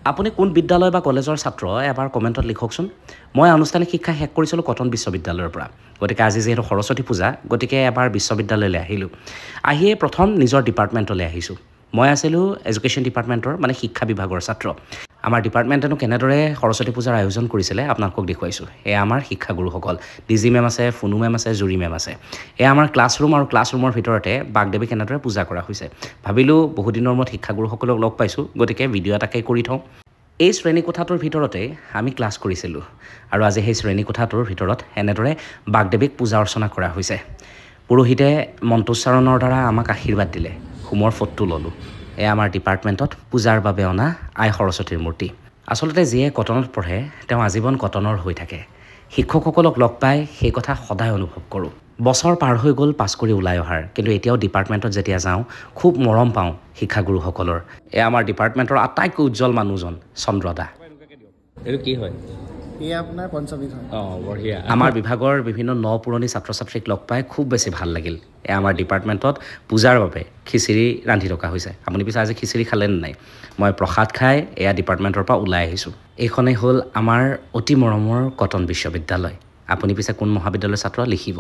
আপুনি কোন বিদ্যালয় বা কলেজৰ ছাত্ৰ এবাৰ কমেণ্টত লিখকচোন মই আনুষ্ঠানিক শিক্ষা শেষ কৰিছিলোঁ কটন বিশ্ববিদ্যালয়ৰ পৰা গতিকে আজি যেহেতু সৰস্বতী পূজা গতিকে এবাৰ বিশ্ববিদ্যালয়লৈ আহিলোঁ আহিয়ে প্ৰথম নিজৰ ডিপাৰ্টমেণ্টলৈ আহিছোঁ মই আছিলোঁ এডুকেশ্যন ডিপাৰ্টমেণ্টৰ মানে শিক্ষা বিভাগৰ ছাত্ৰ আমাৰ ডিপাৰ্টমেণ্টেনো কেনেদৰে সৰস্বতী পূজাৰ আয়োজন কৰিছিলে আপোনালোকক দেখুৱাইছোঁ এয়া আমাৰ শিক্ষাগুৰুসকল ডিজি মেম আছে ফুনু মেম আছে জুৰি মেম আছে এয়া আমাৰ ক্লাছৰুম আৰু ক্লাছৰুমৰ ভিতৰতে বাগদেৱী কেনেদৰে পূজা কৰা হৈছে ভাবিলোঁ বহুদিনৰ মূৰত শিক্ষাগুৰুসকলক লগ পাইছোঁ গতিকে ভিডিঅ' এটাকে কৰি থওঁ এই শ্ৰেণীকোঠাটোৰ ভিতৰতে আমি ক্লাছ কৰিছিলোঁ আৰু আজি সেই শ্ৰেণীকোঠাটোৰ ভিতৰত এনেদৰে বাগদেৱীক পূজা অৰ্চনা কৰা হৈছে পুৰোহিতে মন্ত্ৰোচ্চাৰণৰ দ্বাৰা আমাক আশীৰ্বাদ দিলে হোমৰ ফটো ল'লোঁ এয়া আমাৰ ডিপাৰ্টমেণ্টত পূজাৰ বাবে অনা আই সৰস্বতীৰ মূৰ্তি আচলতে যিয়ে কটনত পঢ়ে তেওঁ আজীৱন কটনৰ হৈ থাকে শিক্ষকসকলক লগ পাই সেই কথা সদায় অনুভৱ কৰোঁ বছৰ পাৰ হৈ গ'ল পাছ কৰি ওলাই অহাৰ কিন্তু এতিয়াও ডিপাৰ্টমেণ্টত যেতিয়া যাওঁ খুব মৰম পাওঁ শিক্ষাগুৰুসকলৰ এয়া আমাৰ ডিপাৰ্টমেণ্টৰ আটাইতকৈ উজ্জ্বল মানুহজন চন্দ্ৰদা এইটো কি হয় এয়া আপোনাৰ পঞ্চমী হয় বঢ়িয়া আমাৰ বিভাগৰ বিভিন্ন ন পুৰণি ছাত্ৰ ছাত্ৰীক লগ পাই খুব বেছি ভাল লাগিল এয়া আমাৰ ডিপাৰ্টমেণ্টত পূজাৰ বাবে খিচিৰি ৰান্ধি থকা হৈছে আপুনি পিছে আজি খিচিৰি খালে নে নাই মই প্ৰসাদ খাই এয়া ডিপাৰ্টমেণ্টৰ পৰা ওলাই আহিছোঁ এইখনেই হ'ল আমাৰ অতি মৰমৰ কটন বিশ্ববিদ্যালয় আপুনি পিছে কোন মহাবিদ্যালয়ৰ ছাত্ৰ লিখিব